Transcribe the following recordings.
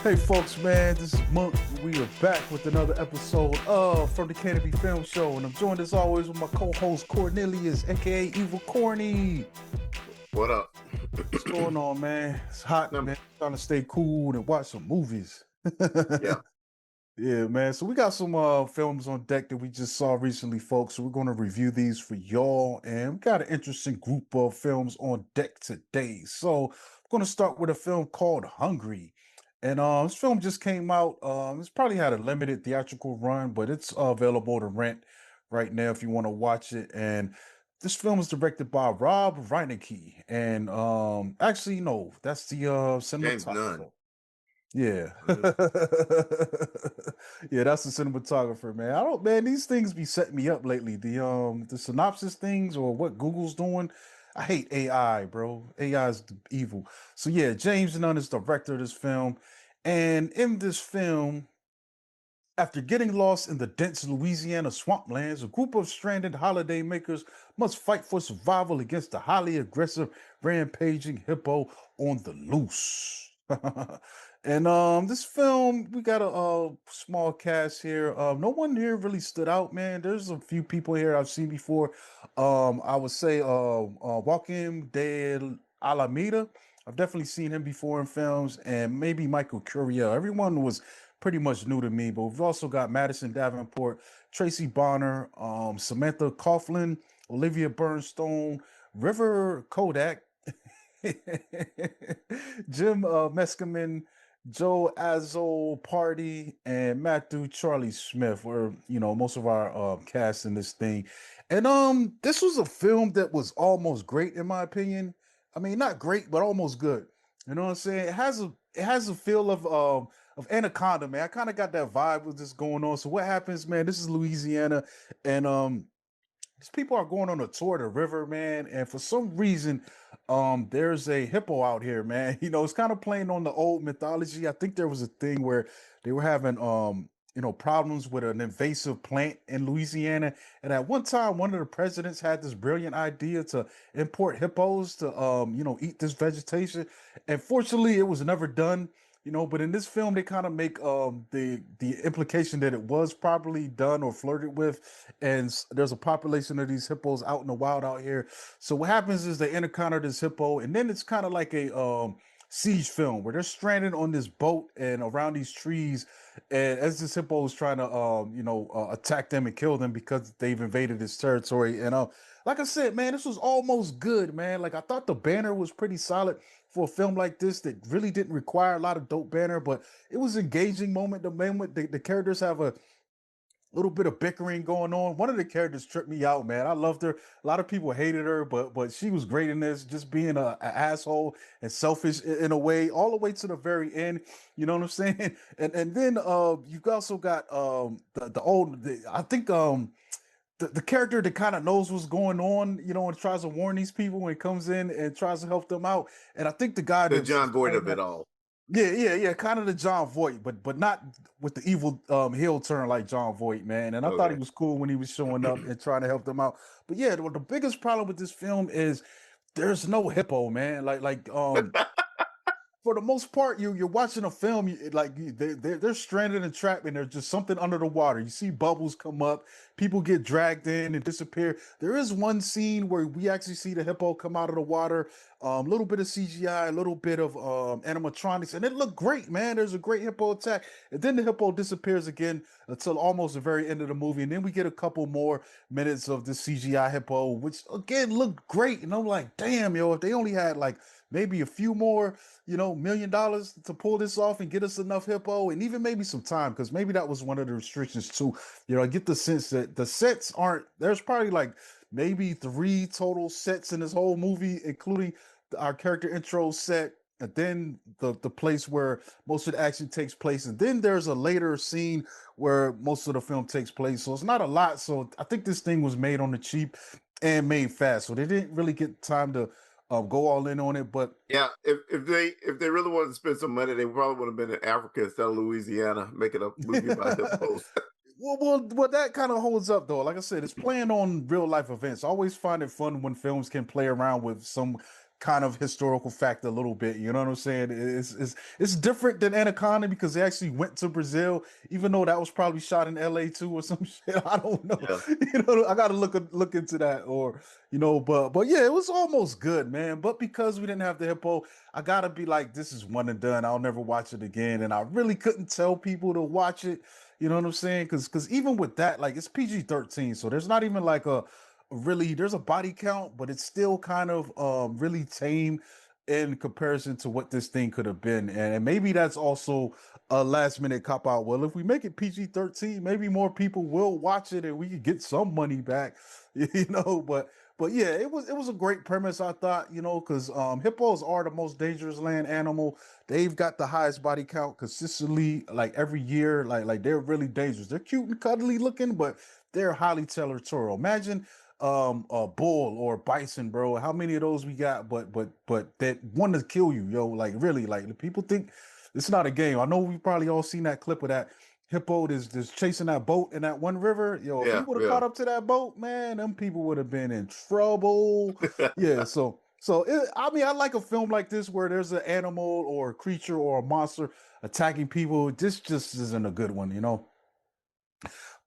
Hey folks, man, this is Monk. We are back with another episode of From the Canopy Film Show, and I'm joined as always with my co-host Cornelius, aka Evil Corny. What up? What's going on, man? It's hot, Um, man. Trying to stay cool and watch some movies. yeah, Yeah, man. So we got some films on deck that we just saw recently, folks. So we're going to review these for y'all, and we got an interesting group of films on deck today. So I'm going to start with a film called Hungry, and this film just came out. It's probably had a limited theatrical run, but it's available to rent right now if you want to watch it. And this film is directed by Rob Reinecke, and actually, no, that's the James Nunn. cinematographer. Yeah. Mm. Yeah, that's the cinematographer, man. I don't man, these things be setting me up lately. The synopsis things or what Google's doing. I hate AI, bro. AI is evil. So yeah, James Nunn is the director of this film. And in this film, after getting lost in the dense Louisiana swamplands, a group of stranded holiday makers must fight for survival against the highly aggressive, rampaging hippo on the loose. And this film, we got a small cast here. No one here really stood out, man. There's a few people here I've seen before. I would say Joaquin de Alameda. I've definitely seen him before in films, and maybe Michael Curiel. Everyone was pretty much new to me, but we've also got Madison Davenport, Tracy Bonner, Samantha Coughlin, Olivia Bernstone, River Kodak, Jim Meskimen, Joe Azzo Party, and Matthew Charlie Smith were, most of our cast in this thing. And this was a film that was almost great in my opinion. I mean, not great, but almost good. You know what I'm saying? It has a feel of Anaconda, man. I kind of got that vibe with this going on. So what happens, man? This is Louisiana, and these people are going on a tour of the river, man, and for some reason, there's a hippo out here, man. It's kind of playing on the old mythology. I think there was a thing where they were having problems with an invasive plant in Louisiana. And at one time, one of the presidents had this brilliant idea to import hippos to eat this vegetation. And fortunately, it was never done. But in this film, they kind of make the implication that it was probably done or flirted with, and there's a population of these hippos out in the wild out here. So what happens is they encounter this hippo, and then it's kind of like a siege film where they're stranded on this boat and around these trees, and as this hippo is trying to attack them and kill them because they've invaded this territory. And like I said, man, this was almost good, man. Like I thought the banner was pretty solid for a film like this that really didn't require a lot of dope banner, but it was engaging moment to moment. The characters have a little bit of bickering going on. One of the characters tripped me out, man. I loved her. A lot of people hated her, but she was great in this, just being a asshole and selfish in a way, all the way to the very end. You know what I'm saying? And then you've also got I think the character that kind of knows what's going on, and tries to warn these people when he comes in and tries to help them out. And I think the guy The that's John Boyd playing of that, it all. yeah, kind of the John Voight, but not with the evil heel turn like John Voight, man. And I thought he Okay. was cool when he was showing up and trying to help them out. But yeah, the biggest problem with this film is there's no hippo, man. Like for the most part, you're watching a film. They're stranded and trapped, and there's just something under the water. You see bubbles come up, people get dragged in and disappear. There is one scene where we actually see the hippo come out of the water. A little bit of CGI, a little bit of animatronics, and it looked great, man. There's a great hippo attack, and then the hippo disappears again until almost the very end of the movie, and then we get a couple more minutes of the CGI hippo, which again looked great. And I'm like, damn, yo, if they only had like maybe a few more $1 million to pull this off and get us enough hippo and even maybe some time, because maybe that was one of the restrictions too. I get the sense that the sets aren't, there's probably like maybe three total sets in this whole movie, including our character intro set, and then the place where most of the action takes place, and then there's a later scene where most of the film takes place. So it's not a lot. So I think this thing was made on the cheap and made fast, so they didn't really get time to go all in on it. But Yeah, if they really wanted to spend some money, they probably would have been in Africa instead of Louisiana, making a movie about hippos. well, that kind of holds up though. Like I said, it's playing on real life events. I always find it fun when films can play around with some kind of historical fact a little bit. You know what I'm saying? It's different than Anaconda because they actually went to Brazil, even though that was probably shot in LA too or some shit. I don't know. Yeah. You know, I gotta look into that, or but yeah, it was almost good, man. But because we didn't have the hippo, I gotta be like, this is one and done. I'll never watch it again. And I really couldn't tell people to watch it. You know what I'm saying? Because even with that, like it's PG-13, so there's not even like a really there's a body count, but it's still kind of really tame in comparison to what this thing could have been. And maybe that's also a last minute cop out. Well, if we make it PG-13, maybe more people will watch it and we could get some money back, But yeah, it was a great premise, I thought, because hippos are the most dangerous land animal. They've got the highest body count consistently, like every year. Like they're really dangerous. They're cute and cuddly looking, but they're highly territorial. Imagine a bull or bison, bro. How many of those we got? But that want to kill you, yo. Like really, like the people think it's not a game. I know we probably all seen that clip of that hippo that's chasing that boat in that one river. Yo, if he Yeah. would have Yeah. caught up to that boat, man, them people would have been in trouble. Yeah, I mean, I like a film like this where there's an animal or a creature or a monster attacking people. This just isn't a good one.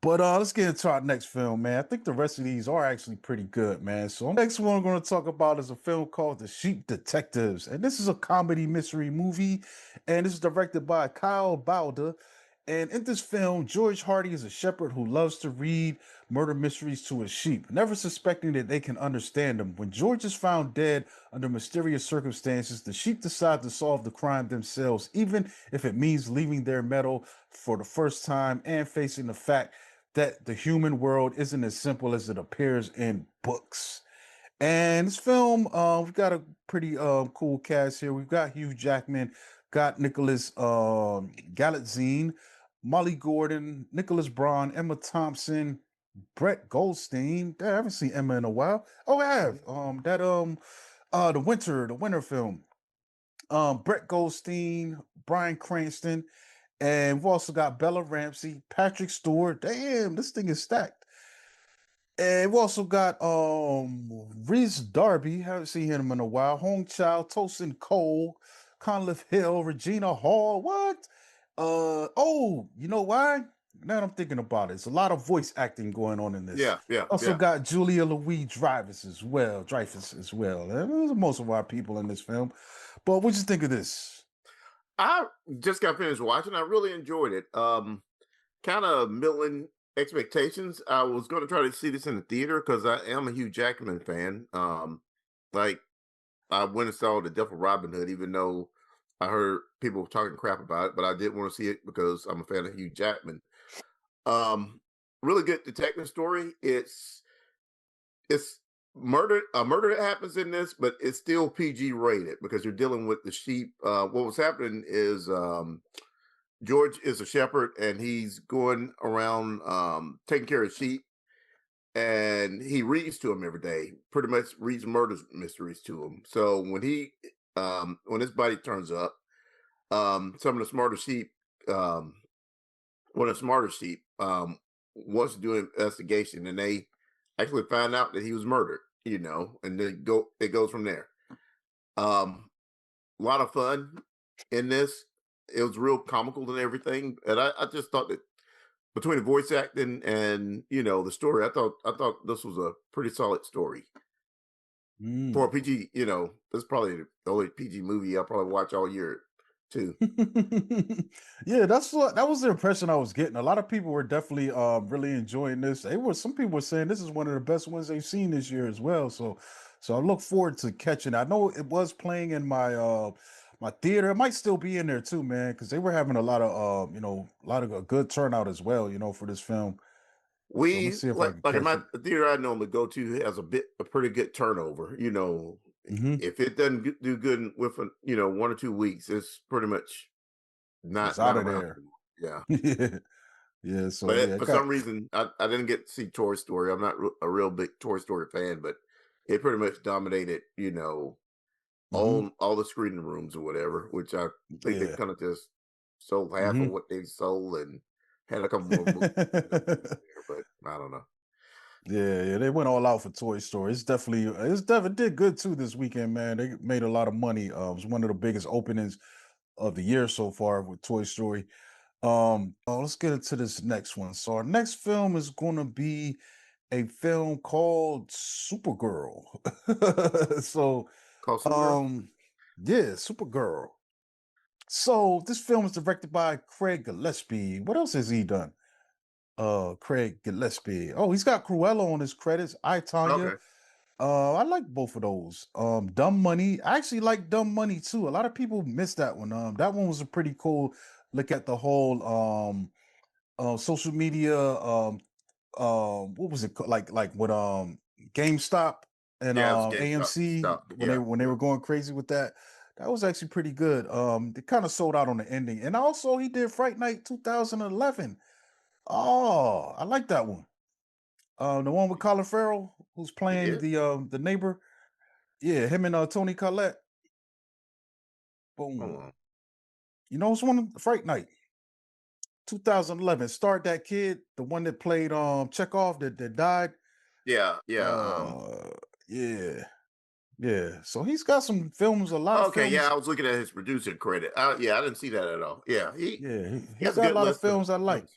But let's get into our next film, man. I think the rest of these are actually pretty good, man. So next one I'm going to talk about is a film called The Sheep Detectives, and this is a comedy mystery movie, and this is directed by Kyle Bowder. And in this film, George Hardy is a shepherd who loves to read murder mysteries to his sheep, never suspecting that they can understand him. When George is found dead under mysterious circumstances, the sheep decide to solve the crime themselves, even if it means leaving their meadow for the first time and facing the fact that the human world isn't as simple as it appears in books. And this film, we've got a pretty cool cast here. We've got Hugh Jackman, got Nicholas Galitzine, Molly Gordon, Nicholas Braun, Emma Thompson, Brett Goldstein. Damn, I haven't seen Emma in a while. Oh, I have. That the winter film. Brett Goldstein, Bryan Cranston, and we've also got Bella Ramsey, Patrick Stewart. Damn, this thing is stacked. And we've also got Reese Darby, haven't seen him in a while. Hong Chow, Tosin Cole, Conleth Hill, Regina Hall. What? You know why? Now that I'm thinking about it, it's a lot of voice acting going on in this. Yeah. Yeah. Also Yeah. got Julia Louis Dreyfus as well. And there's most of our people in this film. But what you think of this? I just got finished watching. I really enjoyed it. Kind of middling expectations. I was going to try to see this in the theater because I am a Hugh Jackman fan. Like I went and saw the Death of Robin Hood, even though I heard people talking crap about it, but I did want to see it because I'm a fan of Hugh Jackman. Um, really good detective story. It's murder that happens in this, but it's still PG rated because you're dealing with the sheep. What was happening is George is a shepherd and he's going around taking care of sheep, and he reads to him every day. Pretty much reads murder mysteries to him. So when his body turns up, some of the smarter sheep, um, one of the smarter sheep, wants to do an investigation, and they actually find out that he was murdered. And it goes from there. Um, a lot of fun in this. It was real comical and everything, and I just thought that between the voice acting and the story, I thought this was a pretty solid story for a Mm. PG. This is probably the only PG movie I'll probably watch all year too. Yeah, that was the impression I was getting. A lot of people were definitely really enjoying this. Some people were saying this is one of the best ones they've seen this year as well. So I look forward to catching. I know it was playing in my theater. It might still be in there too, man, because they were having a lot of a lot of a good turnout as well, for this film. So I'm gonna We see if I like can like in catch my it. the theater I normally go to has a pretty good turnover. Hmm. If it doesn't do good within 1 or 2 weeks, it's pretty much It's not out of around there. anymore. Yeah. Yeah. Yeah. So But yeah, for got. some reason, I didn't get to see Toy Story. I'm not a real big Toy Story fan, but it pretty much dominated, Hmm. on all the screening rooms or whatever. Which I think they Yeah. kind of just sold half of Hmm. what they sold and had a couple more movies, in there. But I don't know. Yeah, they went all out for Toy Story. It's definitely did good too this weekend, man. They made a lot of money. It was one of the biggest openings of the year so far with Toy Story. Let's get into this next one. So our next film is going to be a film called Supergirl. so, Call Supergirl. um, yeah, Supergirl. So this film is directed by Craig Gillespie. What else has he done? Craig Gillespie. Oh, he's got Cruella on his credits. I Tanya. Okay. I like both of those. Dumb Money. I actually like Dumb Money too. A lot of people missed that one. That one was a pretty cool look at the whole social media what was it like with GameStop and Yeah, it was GameStop. AMC Stop. when they Yeah. when they Yeah. were going crazy with that. That was actually pretty good. They kind of sold out on the ending. And also he did Fright Night 2011. Oh, I like that one. The one with Colin Farrell who's He playing did. the neighbor. Yeah, him and Tony Collette. Hold Boom. on. You know, it's one of Fright Night 2011. Starred that kid, the one that played Chekhov that died. Yeah. Yeah. Uh yeah. Yeah. So he's got some films, a lot of Okay. Yeah, films. I was looking at his producer credit. Yeah, I didn't see that at all. Yeah, Yeah, he he's has a got a good lot of list of films I like. films.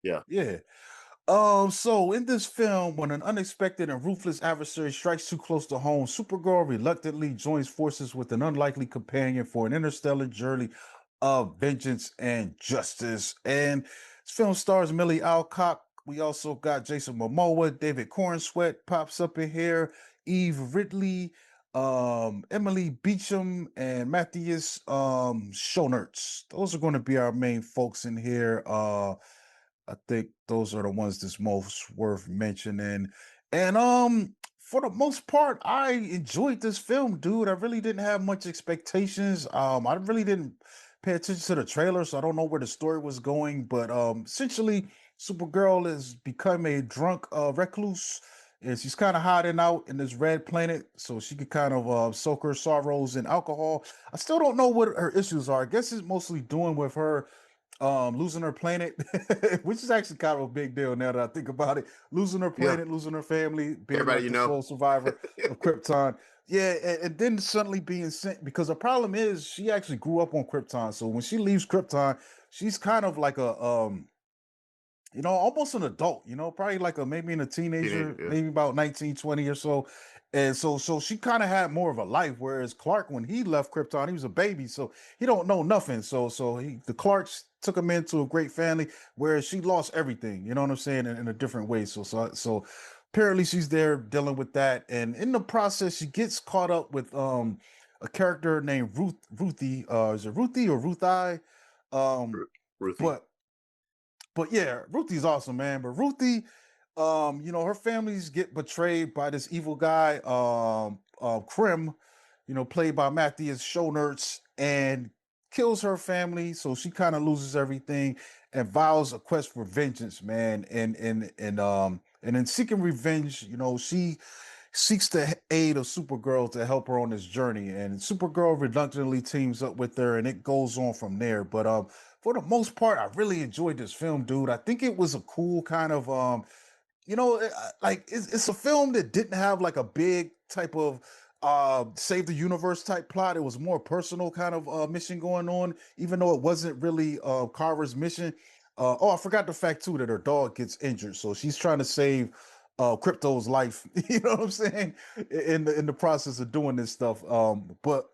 Yeah. Yeah. So in this film, when an unexpected and ruthless adversary strikes too close to home, Supergirl reluctantly joins forces with an unlikely companion for an interstellar journey of vengeance and justice. And this film stars Millie Alcock. We also got Jason Momoa, David Cornsweet pops up in here, Eve Ridley, Emily Beecham, and Matthias Schoenertz. Those are going to be our main folks in here. I think those are the ones that's most worth mentioning. And for the most part, I enjoyed this film, dude. I really didn't have much expectations. I really didn't pay attention to the trailer, so I don't know where the story was going. But essentially, Supergirl has become a drunk recluse. And she's kind of hiding out in this red planet so she could kind of soak her sorrows in alcohol. I still don't know what her issues are. I guess it's mostly doing with her losing her planet, which is actually kind of a big deal now that I think about it. Losing her Yeah. planet, losing her family, being Everybody, like you the know. sole survivor of Krypton. Yeah, and then suddenly being sent because the problem is she actually grew up on Krypton. So when she leaves Krypton, she's kind of like a almost an adult, probably like a maybe in a Teenage, teenager, yeah. maybe about 19, 20 or so. And so she kind of had more of a life, whereas Clark, when he left Krypton, he was a baby, so he don't know nothing. The Clarks took him into a great family, whereas she lost everything, you know what I'm saying, in a different way. So apparently she's there dealing with that. And in the process, she gets caught up with a character named Ruthie. Is it Ruthie or Ruthie? Um, Ruthie. but but yeah, Ruthie's awesome, man. But Ruthie, her families get betrayed by this evil guy, Krim, played by Matthias Schoenertz, and kills her family. So she kind of loses everything and vows a quest for vengeance, man. And in seeking revenge, she seeks the aid of Supergirl to help her on this journey. And Supergirl reluctantly teams up with her, and it goes on from there. But for the most part, I really enjoyed this film, dude. I think it was a cool kind of like it's a film that didn't have like a big type of save the universe type plot. It was more personal kind of mission going on, even though it wasn't really Kara's mission. Oh, I forgot the fact too that her dog gets injured, so she's trying to save Crypto's life. You know what I'm saying? In the process of doing this stuff. But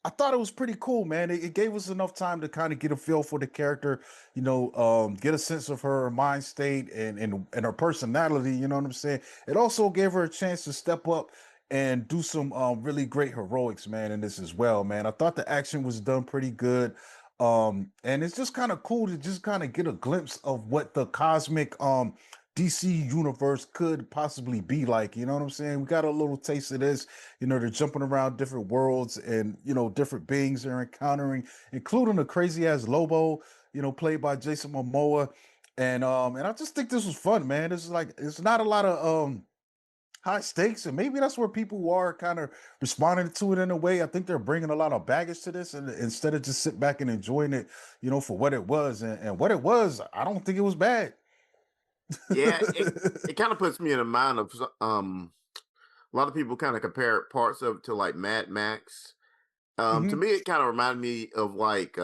I thought it was pretty cool, man. It gave us enough time to kind of get a feel for the character, get a sense of her mind state and her personality. You know what I'm saying? It also gave her a chance to step up and do some really great heroics, man, in this as well, man. I thought the action was done pretty good. And it's just kind of cool to just kind of get a glimpse of what the cosmic DC universe could possibly be like. You know what I'm saying? We got a little taste of this. They're jumping around different worlds and different beings they're encountering, including a crazy ass Lobo, played by Jason Momoa. And I just think this was fun, man. This is like it's not a lot of high stakes, and maybe that's where people who are kind of responding to it in a way. I think they're bringing a lot of baggage to this, and instead of just sit back and enjoying it, for what it was, and what it was, I don't think it was bad. Yeah, it kind of puts me in a mind of a lot of people kind of compare parts of it to like Mad Max. To Hmm. me, it kind of reminded me of like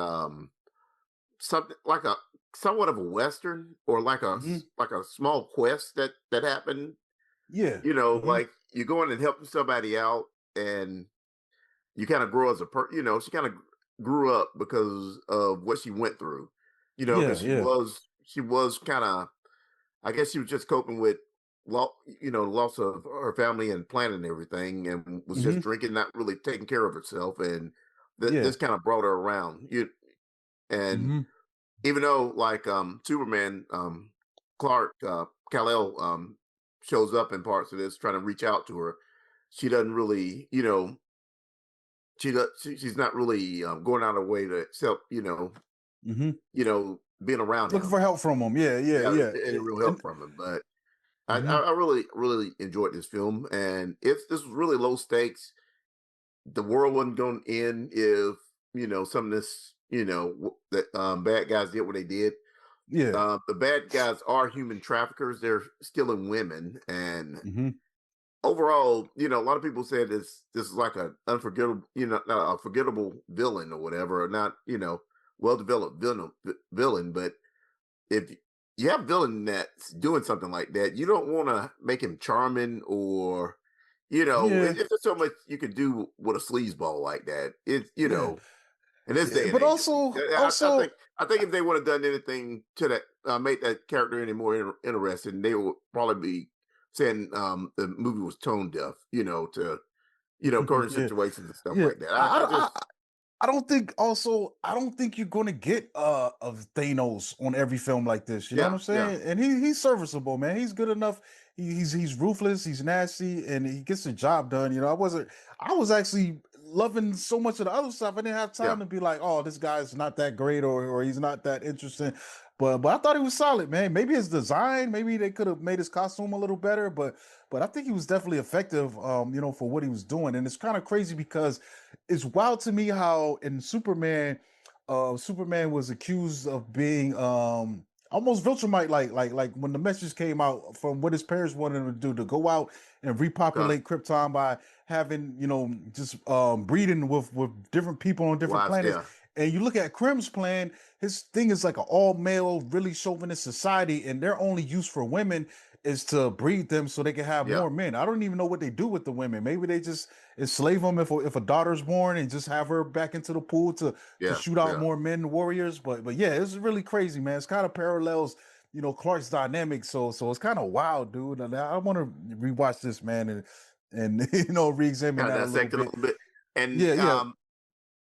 something like a somewhat of a western or like Hmm. like a small quest that happened. Yeah. Hmm. Like you go in and helping somebody out, and you kind of grow as a she kind of grew up because of what she went through. Because Yeah. Yeah. she was kind of, I guess she was just coping with loss of her family and planning and everything, and was just Hmm. drinking, not really taking care of herself, and Yeah. this kind of brought her around. And Hmm. even though like Superman, Clark Kal-El shows up in parts of this trying to reach out to her, she doesn't really, she's not really going out of her way to help, Hmm. being around Looking for him. help from him. Yeah. Yeah. Yeah, Yeah. any real help from him. But Hmm. I really, really enjoyed this film, and this was really low stakes. The world wasn't going to end if some of this, that bad guys did what they did. Yeah. The bad guys are human traffickers. They're stealing women, and Hmm. overall, a lot of people said this is like a unforgettable, not a forgettable villain or whatever, or not, well developed villain. But if you have a villain that's doing something like that, you don't want to make him charming or, Yeah. it's just so much you could do with a sleazeball like that. It's Yeah. in this Yeah. day and But age, at least. also, I think also, if they would have done anything to that, make that character any more interesting, they would probably be saying the movie was tone deaf, to current yeah. situations and stuff Yeah. like that. I just I don't think also I don't think you're gonna get of Thanos on every film like this. You know what yeah, I'm yeah, saying? And he's serviceable, man. He's good enough. He's ruthless, he's nasty, and he gets the job done. You know, I was actually loving so much of the other stuff. I didn't have yeah, time to be like, oh, this guy's not that great or he's not that interesting. But I thought he was solid, man. Maybe his design, maybe they could have made his costume a little better, but I think he was definitely effective, for what he was doing. And it's kind of crazy because it's wild to me how in Superman, Superman was accused of being almost Viltrumite, like when the message came out from what his parents wanted him to do to go out and okay, repopulate Krypton by having just breeding with different people on different wives, planets. yeah, And you look at Krim's plan, his thing is like an all male, really chauvinist society, and their only use for women is to breed them so they can have yeah, more men. I don't even know what they do with the women. Maybe they just enslave them if a daughter's born and just have her back into the pool to yeah, shoot out yeah. more men warriors. But yeah, it's really crazy, man. It's kind of parallels, Clark's dynamic. So it's kind of wild, dude. And I want to rewatch this, man, and re-examine Kind of that a little dissect it a bit. little bit, and Yeah, yeah,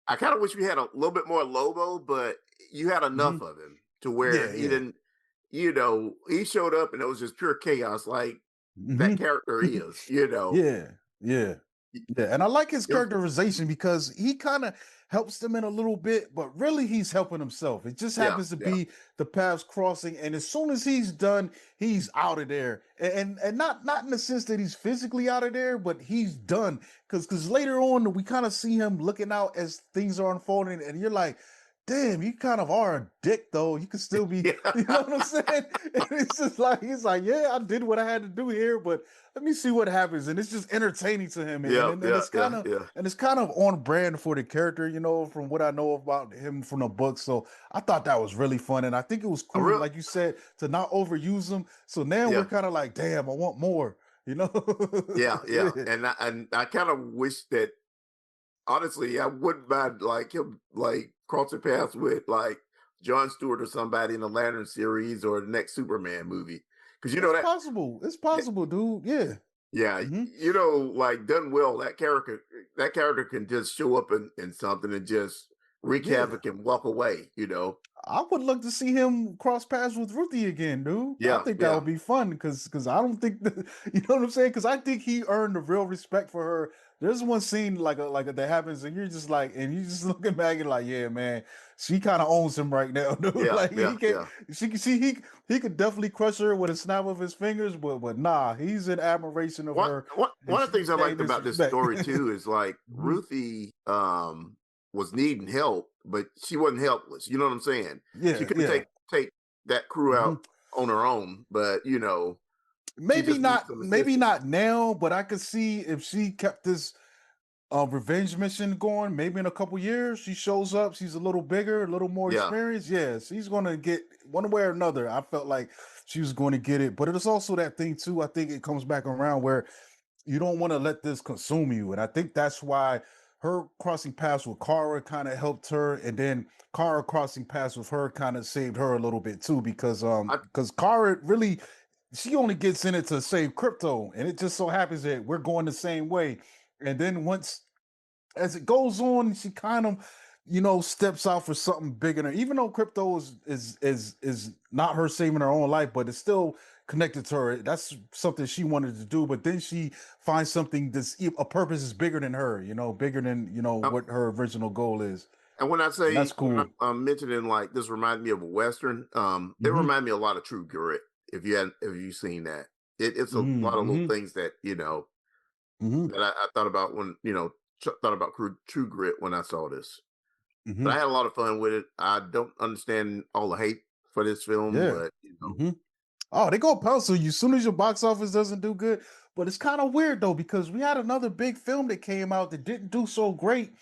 I kind of wish we had a little bit more Lobo, but you had hmm enough of him to where yeah, he yeah, didn't, he showed up and it was just pure chaos, like that hmm character is. yeah, yeah. Yeah, and I like his It was, characterization because he kind of helps them in a little bit, but really he's helping himself. It just yeah, happens to yeah, be the paths crossing, and as soon as he's done, he's out of there. And not in the sense that he's physically out of there, but he's done. Because later on we kind of see him looking out as things are unfolding, and you're like, damn, you kind of are a dick though. You could still be, yeah, you know what I'm saying? And it's just like he's like, yeah, I did what I had to do here, but let me see what happens. And it's just entertaining to him. And yeah, and, and yeah, it's kind yeah, of yeah. and it's kind of on brand for the character, from what I know about him from the book. So I thought that was really fun. And I think it was A cool, real, like you said, to not overuse him. So now we're yeah, kind of like, damn, I want more, you know? yeah, yeah. Yeah. And I kind of wish that honestly, I wouldn't mind like him like crossing paths with like John Stewart or somebody in the Lantern series or the next Superman movie, because It's possible. It's possible, dude. Yeah. yeah, Hmm. like done well, that character can just show up in something and just wreak Yeah. havoc and walk away. I would love to see him cross paths with Ruthie again, dude. I Yeah, think that yeah, would be fun because I don't think you know what I'm saying. Because I think he earned the real respect for her. There's one scene that happens, and you're just like, and you just looking back and like, yeah, man, she kind of owns him right now, dude. yeah, Like yeah, he can, yeah. she can see he could definitely crush her with a snap of his fingers, but nah, he's in admiration of One her, one and one of the she's things I paying liked this about this respect. story too is like Mhm. Ruthie was needing help, but she wasn't helpless. You know what I'm saying? She Yeah, couldn't yeah. take that crew out Mhm. on her own, but she just needs some maybe assistance. not now, but I could see if she kept this revenge mission going, maybe in a couple years, she shows up, she's a little bigger, a little more Yeah, experienced. Yeah, she's gonna get one way or another. I felt like she was going to get it, but it is also that thing too. I think it comes back around where you don't want to let this consume you. And I think that's why her crossing paths with Kara kind of helped her. And then Kara crossing paths with her kind of saved her a little bit too, I because Kara really she only gets in it to save crypto. And it just so happens that we're going the same way. And then once as it goes on, she kind of, steps out for something bigger than even though crypto is not her saving her own life, but it's still connected to her. That's something she wanted to do. But then she finds something a purpose is bigger than her, bigger than uh, what her original goal is. and when I And that's say when cool. I'm mentioning like this reminds me of a western, it Hmm. reminded me a lot of True Grit. If you've seen that, it's a Hmm. lot of little Hmm. things that Hmm. that I thought about when thought about True Grit when I saw this. But Hmm. I had a lot of fun with it. I don't understand all the hate for this film, Yeah. but Hmm. Oh, they go pencil you as soon as your box office doesn't do good. But it's kind of weird though, because we had another big film that came out that didn't do so great,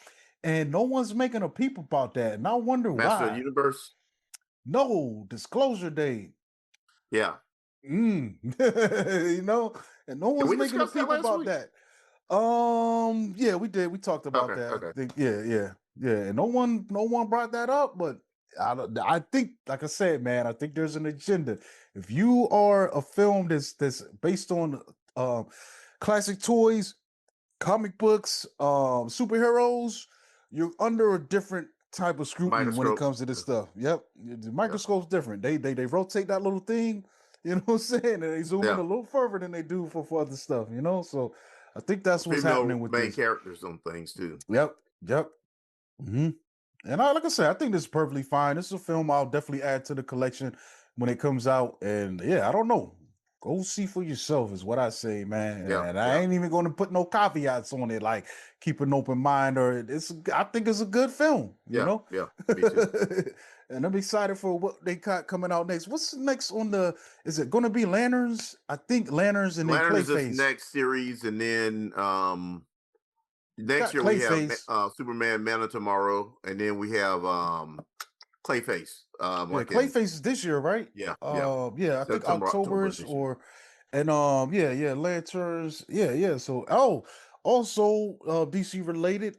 and no one's making a peep about that. And I wonder Master of the why. Universe, No disclosure date. yeah. Mm. And no Did one's we making a discuss that peep last about week? that. Yeah, we did. We talked about Okay, that. I okay. think, yeah. And no one brought that up, but I think, like I said, man, I think there's an agenda. If you are a film that's based on um classic toys, comic books, superheroes, you're under a different type of scrutiny when it Microscope. comes to this stuff. Yep, the Yeah, microscope's different. They rotate that little thing, you know what I'm saying, and they zoom in yeah. a little further than they do for other stuff. So I think that's what's Female happening with main this. characters on things too. Yep, yep. Hmm. And like I said, I think this is perfectly fine. This is a film I'll definitely add to the collection when it comes out. And yeah, I don't know. Go see for yourself is what I say, man. Yeah, And I yeah, ain't even going to put no caveats on it, like keep an open mind or it's. I think it's a good film, yeah, yeah. Me too. and I'm excited for what they got coming out next. What's next on the? Is it going to be Lanterns? I think Lanterns and then Lantern is this Clayface. next series, and then They next got year we have Clayface. Superman Man of Tomorrow, and then we have Clayface. Yeah, Like in Clayface is this year, right? yeah, Yeah, I think September, October October's this year. or and yeah, Lanterns. Yeah. So also DC related,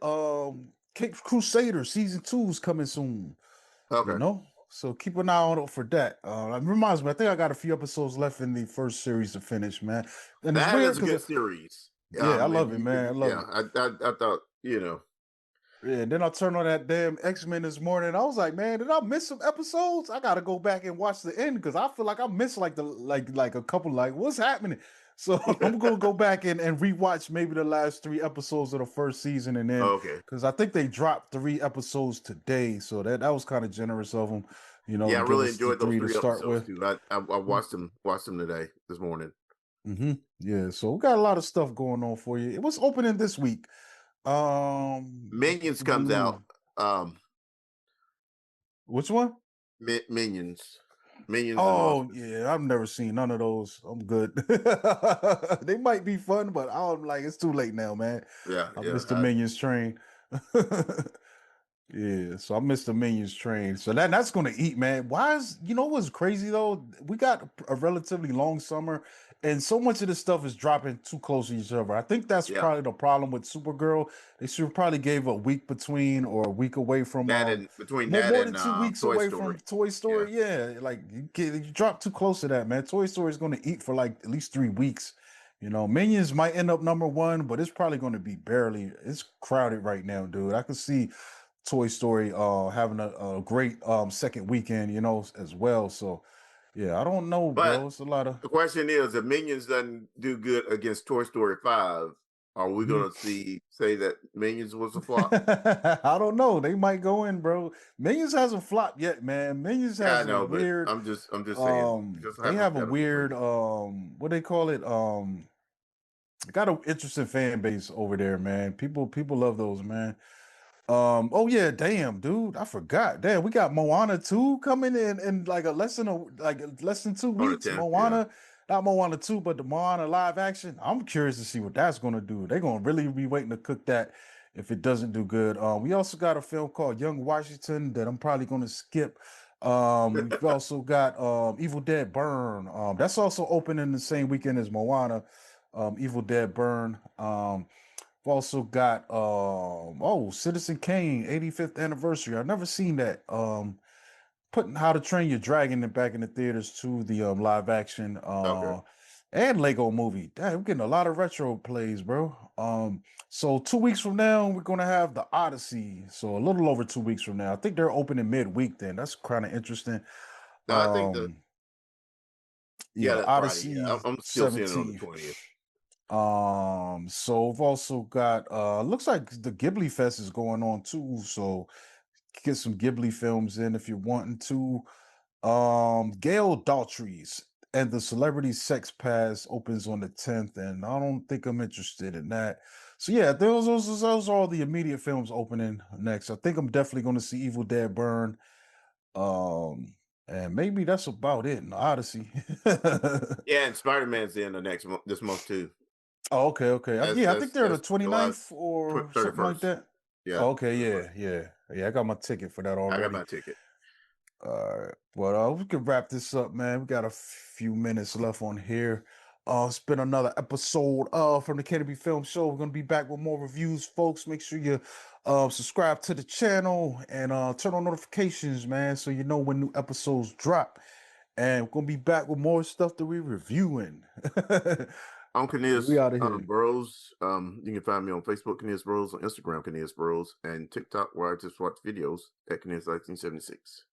Cape Crusader season 2 is coming soon, you Okay, know? So keep an eye out for that. It reminds me, I think I got a few episodes left in the first series to finish, man. And it's that weird is a because good series. yeah, I If love it, you, man. I love yeah, it. I thought Yeah, and then I turned on that damn X-Men this morning. I was like, man, did I miss some episodes? I gotta go back and watch the end because I feel like I missed like the like a couple, like what's happening. So I'm gonna go back and rewatch maybe the last 3 episodes of the first season, and then okay. because I think they dropped 3 episodes today, so that was kind of generous of them, Yeah, to I give really us the enjoyed those three to three start episodes with. too. I watched them today this morning. Mm-hmm. Yeah, so we got a lot of stuff going on for you. It was opening this week. Minions comes out. Um, Which one? Minions, Minions and Oh Monsters. yeah, I've never seen none of those. I'm good. They might be fun, but I'm like, it's too late now, man. Yeah, I yeah. missed the Minions train. Yeah, so I missed the Minions train. So that's gonna eat, man. Why is what's crazy though? We got a relatively long summer, and so much of this stuff is dropping too close to each other. I think that's Yeah, probably the problem with Supergirl. They should probably gave a week between or a week away from that and between more that more than and 2 weeks Toy away from Story. Toy Yeah, Story. Yeah, like you drop too close to that, man. Toy Story is gonna eat for like at least 3 weeks. Minions might end up number one, but it's probably going to be barely. It's crowded right now, dude. I can see Toy Story having a great second weekend, as well. So yeah, I don't know, but bro. It's a lot of the question is, if Minions doesn't do good against Toy Story 5, are we Mhm. going to say that Minions was a flop? I don't know. They might go in, bro. Minions hasn't flopped yet, man. Minions Yeah, I has a know, but weird I'm just saying, it just they have a haven't been weird great. what they call it got an interesting fan base over there, man. People love those, man. Oh yeah, damn, dude, I forgot. Damn, we got Moana 2 coming in like less than two On the weeks. 10th, yeah. Moana, not Moana 2, but the Moana live action. I'm curious to see what that's gonna do. They're gonna really be waiting to cook that if it doesn't do good. We also got a film called Young Washington that I'm probably gonna skip. We've also got Evil Dead Burn. That's also opening the same weekend as Moana. Evil Dead Burn. We've also got Citizen Kane 85th anniversary. I've never seen that. Putting How to Train Your Dragon back in the theaters to the live action Okay. and Lego movie. Damn, we're getting a lot of retro plays, bro. So 2 weeks from now we're gonna have the Odyssey. So a little over 2 weeks from now. I think they're opening midweek then. That's kind of interesting. No, I think Um yeah, yeah, that Friday. Yeah, Odyssey I'm still seeing it on the 17th. 20th. So we've also got looks like the Ghibli Fest is going on too. So get some Ghibli films in if you're wanting to. Gail Daltrey's and the Celebrity Sex Pass opens on the 10th, and I don't think I'm interested in that. So yeah, those are all the immediate films opening next. I think I'm definitely gonna see Evil Dead Burn. Um, and maybe that's about it in Odyssey. Yeah, and Spider-Man's in this month too. Oh, okay, okay. Yeah, I think they're the That's July 29th or something like 31st. that. Yeah, Oh, okay, 31st. yeah, yeah. Yeah, I got my ticket for that I got already. my ticket. All right. But we can wrap this up, man. We got a few minutes left on here. It's been another episode from the Kennedy Film Show. We're gonna be back with more reviews, folks. Make sure you subscribe to the channel and turn on notifications, man, so you know when new episodes drop. And we're gonna be back with more stuff that we're reviewing. I'm We Cornelius out of here. Bros. You can find me on Facebook, Cornelius Bros, on Instagram, Cornelius Bros, and TikTok, where I just watch videos at Cornelius 1976.